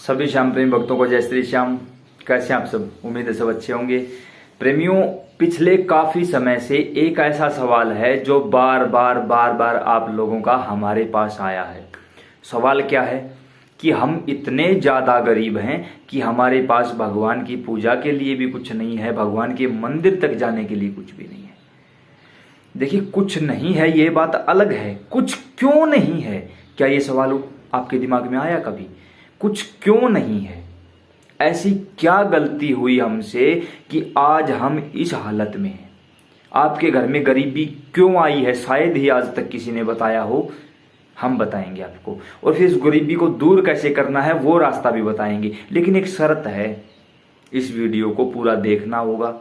सभी श्याम प्रेमी भक्तों को जय श्री श्याम। कैसे आप सब? उम्मीद है सब अच्छे होंगे। प्रेमियों, पिछले काफी समय से एक ऐसा सवाल है जो बार बार आप लोगों का हमारे पास आया है। सवाल क्या है कि हम इतने ज्यादा गरीब हैं कि हमारे पास भगवान की पूजा के लिए भी कुछ नहीं है, भगवान के मंदिर तक जाने के लिए कुछ भी नहीं है। देखिए, कुछ नहीं है ये बात अलग है, कुछ क्यों नहीं है? क्या ये सवाल आपके दिमाग में आया कभी? कुछ क्यों नहीं है? ऐसी क्या गलती हुई हमसे कि आज हम इस हालत में हैं? आपके घर में गरीबी क्यों आई है? शायद ही आज तक किसी ने बताया हो। हम बताएंगे आपको, और फिर इस गरीबी को दूर कैसे करना है वो रास्ता भी बताएंगे। लेकिन एक शर्त है, इस वीडियो को पूरा देखना होगा,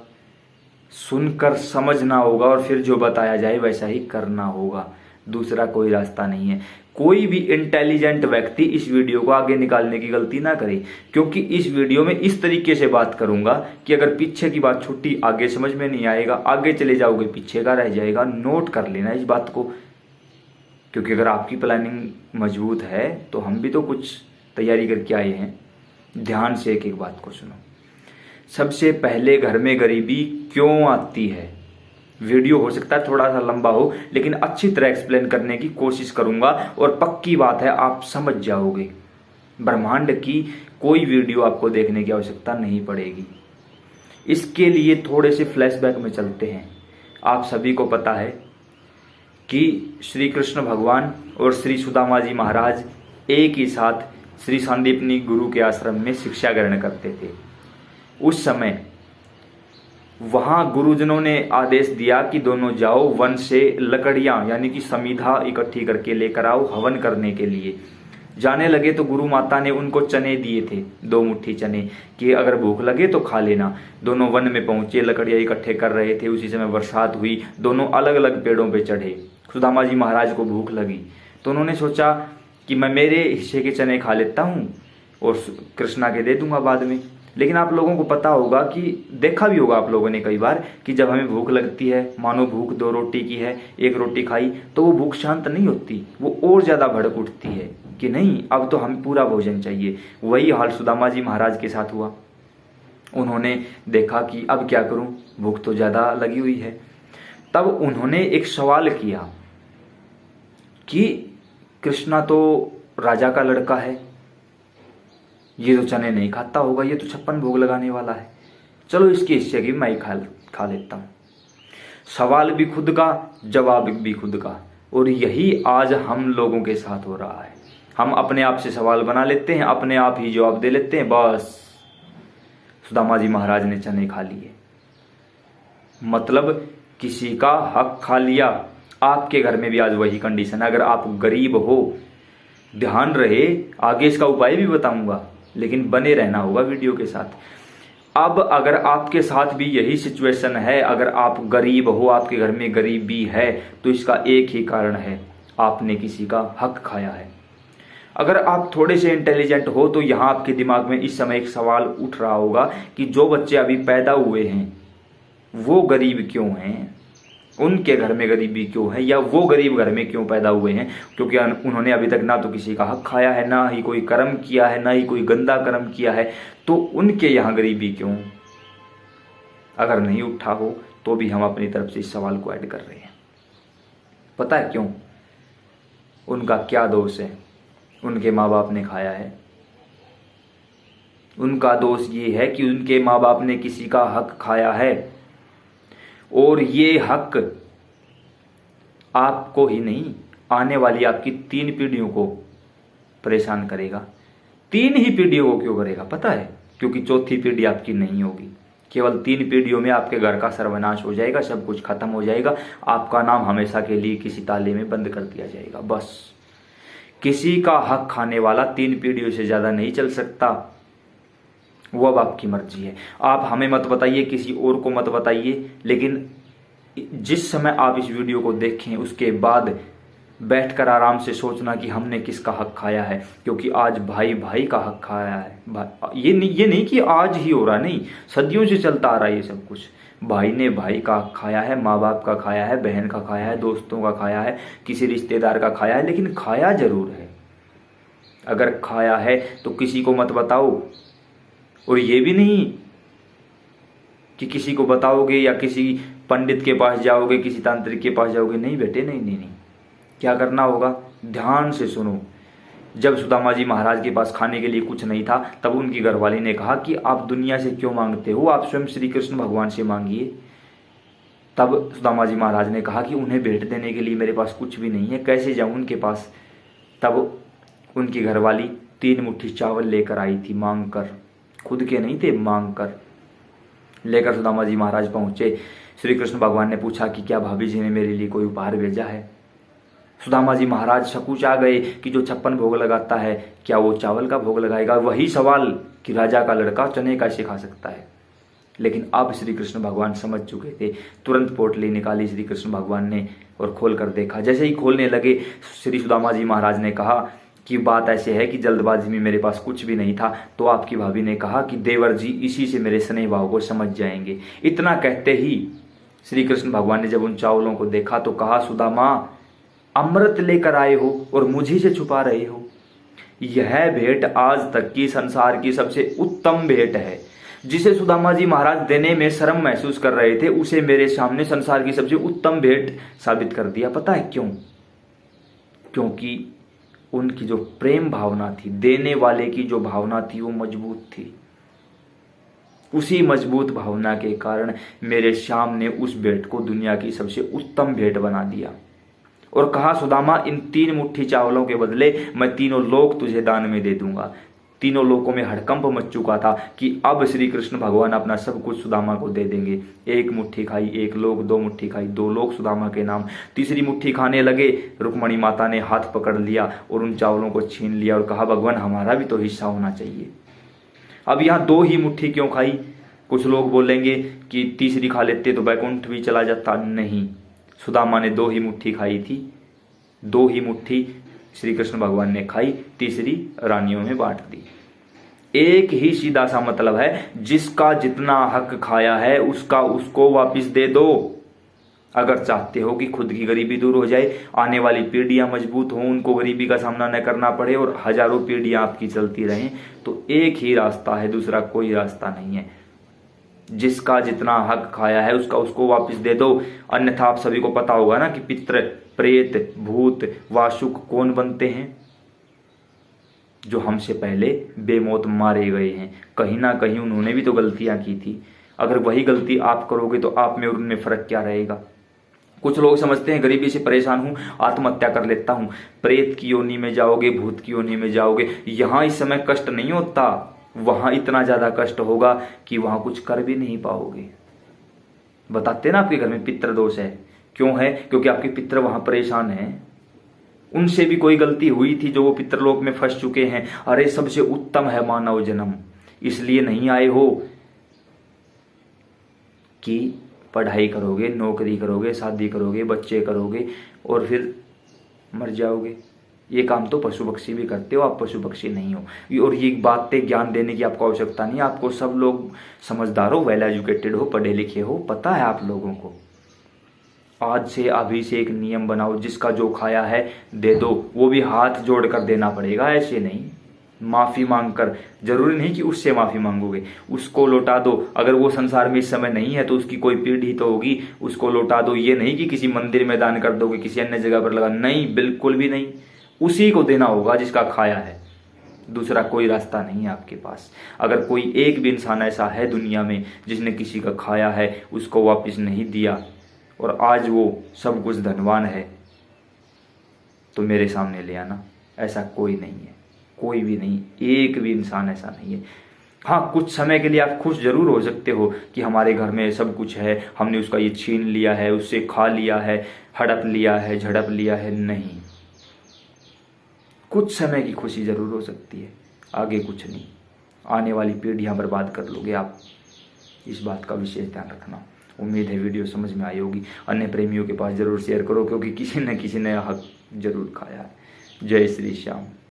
सुनकर समझना होगा और फिर जो बताया जाए वैसा ही करना होगा। दूसरा कोई रास्ता नहीं है। कोई भी इंटेलिजेंट व्यक्ति इस वीडियो को आगे निकालने की गलती ना करे, क्योंकि इस वीडियो में इस तरीके से बात करूंगा कि अगर पीछे की बात छुट्टी आगे समझ में नहीं आएगा, आगे चले जाओगे पीछे का रह जाएगा। नोट कर लेना इस बात को, क्योंकि अगर आपकी प्लानिंग मजबूत है तो हम भी तो कुछ तैयारी करके आए हैं। ध्यान से एक एक बात को सुनो। सबसे पहले, घर में गरीबी क्यों आती है? वीडियो हो सकता है थोड़ा सा लंबा हो, लेकिन अच्छी तरह एक्सप्लेन करने की कोशिश करूंगा और पक्की बात है आप समझ जाओगे। ब्रह्मांड की कोई वीडियो आपको देखने की आवश्यकता नहीं पड़ेगी। इसके लिए थोड़े से फ्लैशबैक में चलते हैं। आप सभी को पता है कि श्री कृष्ण भगवान और श्री सुदामा जी महाराज एक ही साथ श्री सांदीपनी गुरु के आश्रम में शिक्षा ग्रहण करते थे। उस समय वहां गुरुजनों ने आदेश दिया कि दोनों जाओ, वन से लकड़ियां यानी कि समीधा इकट्ठी करके लेकर आओ हवन करने के लिए। जाने लगे तो गुरु माता ने उनको चने दिए थे, 2 मुट्ठी चने, कि अगर भूख लगे तो खा लेना। दोनों वन में पहुंचे, लकड़ियां इकट्ठे कर रहे थे। उसी समय बरसात हुई, दोनों अलग अलग पेड़ों पे चढ़े। सुदामा जी महाराज को भूख लगी तो उन्होंने सोचा कि मैं मेरे हिस्से के चने खा लेता हूँ और कृष्णा के दे दूंगा बाद में। लेकिन आप लोगों को पता होगा कि देखा भी होगा आप लोगों ने कई बार कि जब हमें भूख लगती है, मानो भूख 2 रोटी की है, 1 रोटी खाई तो वो भूख शांत नहीं होती, वो और ज्यादा भड़क उठती है कि नहीं अब तो हमें पूरा भोजन चाहिए। वही हाल सुदामा जी महाराज के साथ हुआ। उन्होंने देखा कि अब क्या करूं, भूख तो ज्यादा लगी हुई है। तब उन्होंने एक सवाल किया कि कृष्णा तो राजा का लड़का है, ये तो चने नहीं खाता होगा, ये तो 56 भोग लगाने वाला है, चलो इसके हिस्से की मैं खा लेता हूं। सवाल भी खुद का, जवाब भी खुद का। और यही आज हम लोगों के साथ हो रहा है। हम अपने आप से सवाल बना लेते हैं, अपने आप ही जवाब दे लेते हैं। बस सुदामा जी महाराज ने चने खा लिए, मतलब किसी का हक खा लिया। आपके घर में भी आज वही कंडीशन है। अगर आप गरीब हो, ध्यान रहे, आगे इसका उपाय भी बताऊंगा, लेकिन बने रहना होगा वीडियो के साथ। अब अगर आपके साथ भी यही सिचुएशन है, अगर आप गरीब हो, आपके घर में गरीबी है, तो इसका एक ही कारण है, आपने किसी का हक खाया है। अगर आप थोड़े से इंटेलिजेंट हो तो यहां आपके दिमाग में इस समय एक सवाल उठ रहा होगा कि जो बच्चे अभी पैदा हुए हैं वो गरीब क्यों हैं, उनके घर में गरीबी क्यों है, या वो गरीब घर में क्यों पैदा हुए हैं? क्योंकि उन्होंने अभी तक ना तो किसी का हक खाया है, ना ही कोई कर्म किया है, ना ही कोई गंदा कर्म किया है, तो उनके यहाँ गरीबी क्यों? अगर नहीं उठा हो तो भी हम अपनी तरफ से इस सवाल को ऐड कर रहे हैं। पता है क्यों? उनका क्या दोष है? उनके माँ बाप ने खाया है। उनका दोष ये है कि उनके माँ बाप ने किसी का हक खाया है, और ये हक आपको ही नहीं, आने वाली आपकी 3 पीढ़ियों को परेशान करेगा। 3 ही पीढ़ियों को क्यों करेगा पता है? क्योंकि चौथी पीढ़ी आपकी नहीं होगी। केवल 3 पीढ़ियों में आपके घर का सर्वनाश हो जाएगा, सब कुछ खत्म हो जाएगा। आपका नाम हमेशा के लिए किसी ताले में बंद कर दिया जाएगा। बस किसी का हक खाने वाला 3 पीढ़ियों से ज्यादा नहीं चल सकता। वो अब आपकी मर्जी है। आप हमें मत बताइए, किसी और को मत बताइए, लेकिन जिस समय आप इस वीडियो को देखें उसके बाद बैठकर आराम से सोचना कि हमने किसका हक खाया है। क्योंकि आज भाई भाई का हक खाया है। ये नहीं कि आज ही हो रहा, नहीं, सदियों से चलता आ रहा है ये सब कुछ। भाई ने भाई का हक खाया है, माँ बाप का खाया है, बहन का खाया है, दोस्तों का खाया है, किसी रिश्तेदार का खाया है, लेकिन खाया जरूर है। अगर खाया है तो किसी को मत बताओ। और ये भी नहीं कि किसी को बताओगे या किसी पंडित के पास जाओगे, किसी तांत्रिक के पास जाओगे। नहीं बेटे, नहीं नहीं नहीं। क्या करना होगा, ध्यान से सुनो। जब सुदामा जी महाराज के पास खाने के लिए कुछ नहीं था, तब उनकी घरवाली ने कहा कि आप दुनिया से क्यों मांगते हो, आप स्वयं श्री कृष्ण भगवान से मांगिए। तब सुदामा जी महाराज ने कहा कि उन्हें भेंट देने के लिए मेरे पास कुछ भी नहीं है, कैसे जाऊं उनके पास। तब उनकी घरवाली 3 मुट्ठी चावल लेकर आई थी, मांग कर, खुद के नहीं थे, मांग कर लेकर सुदामा जी महाराज पहुंचे। श्री कृष्ण भगवान ने पूछा कि क्या भाभी जी ने मेरे लिए कोई उपहार भेजा है। सुदामा जी महाराज सकुचा गए कि जो 56 भोग लगाता है, क्या वो चावल का भोग लगाएगा। वही सवाल कि राजा का लड़का चने कैसे खा सकता है। लेकिन अब श्री कृष्ण भगवान समझ चुके थे। तुरंत पोटली निकाली श्री कृष्ण भगवान ने और खोल कर देखा। जैसे ही खोलने लगे, श्री सुदामा जी महाराज ने कहा कि बात ऐसे है कि जल्दबाजी में मेरे पास कुछ भी नहीं था। तो आपकी भाभी ने कहा कि देवर जी इसी से मेरे स्नेह भाव को समझ जाएंगे। इतना कहते ही श्री कृष्ण भगवान ने जब उन चावलों को देखा तो कहा, सुदामा अमृत लेकर आए हो और मुझे से छुपा रहे हो। यह भेंट आज तक की संसार की सबसे उत्तम भेंट है। जिसे सुदामा जी महाराज देने में शर्म महसूस कर रहे थे, उसे मेरे सामने संसार की सबसे उत्तम भेंट साबित कर दिया। पता है क्यों? क्योंकि उनकी जो प्रेम भावना थी, देने वाले की जो भावना थी, वो मजबूत थी। उसी मजबूत भावना के कारण मेरे श्याम ने उस भेंट को दुनिया की सबसे उत्तम भेंट बना दिया और कहा, सुदामा इन 3 मुट्ठी चावलों के बदले मैं 3 लोक तुझे दान में दे दूंगा। 3 लोकों में हड़कंप मच चुका था कि अब श्री कृष्ण भगवान अपना सब कुछ सुदामा को दे देंगे। 1 मुट्ठी खाई 1 लोक, 2 मुट्ठी खाई 2 लोक सुदामा के नाम। तीसरी मुट्ठी खाने लगे, रुक्मणी माता ने हाथ पकड़ लिया और उन चावलों को छीन लिया और कहा, भगवान हमारा भी तो हिस्सा होना चाहिए। अब यहाँ 2 ही मुट्ठी क्यों खाई? कुछ लोग बोलेंगे कि तीसरी खा लेते तो बैकुंठ भी चला जाता। नहीं, सुदामा ने 2 ही मुट्ठी खाई थी। 2 ही मुट्ठी श्री कृष्ण भगवान ने खाई, तीसरी रानियों में बांट दी। एक ही सीधा सा मतलब है, जिसका जितना हक खाया है उसका उसको वापस दे दो। अगर चाहते हो कि खुद की गरीबी दूर हो जाए, आने वाली पीढ़ियां मजबूत हों, उनको गरीबी का सामना न करना पड़े और हजारों पीढ़ियां आपकी चलती रहें, तो एक ही रास्ता है, दूसरा कोई रास्ता नहीं है। जिसका जितना हक खाया है उसका उसको वापस दे दो। अन्यथा आप सभी को पता होगा ना कि पितृ, प्रेत, भूत, वासुक कौन बनते हैं? जो हमसे पहले बेमौत मारे गए हैं। कहीं ना कहीं उन्होंने भी तो गलतियां की थी। अगर वही गलती आप करोगे तो आप में और उनमें फर्क क्या रहेगा? कुछ लोग समझते हैं गरीबी से परेशान हूं, आत्महत्या कर लेता हूं। प्रेत की योनि में जाओगे, भूत की योनि में जाओगे, यहां इस समय कष्ट नहीं होता, वहां इतना ज्यादा कष्ट होगा कि वहां कुछ कर भी नहीं पाओगे। बताते ना आपके घर में पितृ दोष है। क्यों है? क्योंकि आपके पितृ वहां परेशान हैं। उनसे भी कोई गलती हुई थी जो वो पितृलोक में फंस चुके हैं। अरे सबसे उत्तम है मानव जन्म, इसलिए नहीं आए हो कि पढ़ाई करोगे, नौकरी करोगे, शादी करोगे, बच्चे करोगे और फिर मर जाओगे। ये काम तो पशु पक्षी भी करते हो, आप पशु पक्षी नहीं हो। और ये बातें ज्ञान देने की आपको आवश्यकता नहीं है। आपको सब लोग समझदार हो, वेल एजुकेटेड हो, पढ़े लिखे हो, पता है आप लोगों को। आज से अभी से एक नियम बनाओ, जिसका जो खाया है दे दो। वो भी हाथ जोड़कर देना पड़ेगा, ऐसे नहीं माफी मांगकर। जरूरी नहीं कि उससे माफी मांगोगे, उसको लौटा दो। अगर वो संसार में इस समय नहीं है तो उसकी कोई पीढ़ी तो होगी, उसको लौटा दो। ये नहीं कि किसी मंदिर में दान कर दोगे, किसी अन्य जगह पर लगा, नहीं, बिल्कुल भी नहीं। उसी को देना होगा जिसका खाया है, दूसरा कोई रास्ता नहीं है आपके पास। अगर कोई एक भी इंसान ऐसा है दुनिया में जिसने किसी का खाया है, उसको वापस नहीं दिया और आज वो सब कुछ धनवान है, तो मेरे सामने ले आना। ऐसा कोई नहीं है, कोई भी नहीं, एक भी इंसान ऐसा नहीं है। हाँ, कुछ समय के लिए आप खुश जरूर हो सकते हो कि हमारे घर में सब कुछ है, हमने उसका ये छीन लिया है, उससे खा लिया है, हड़प लिया है, झड़प लिया है। नहीं, कुछ समय की खुशी जरूर हो सकती है, आगे कुछ नहीं। आने वाली पीढ़ियां बर्बाद कर लोगे आप, इस बात का विशेष ध्यान रखना। उम्मीद है वीडियो समझ में आई होगी। अन्य प्रेमियों के पास जरूर शेयर करो, क्योंकि किसी न किसी ने हक जरूर खाया है। जय श्री श्याम।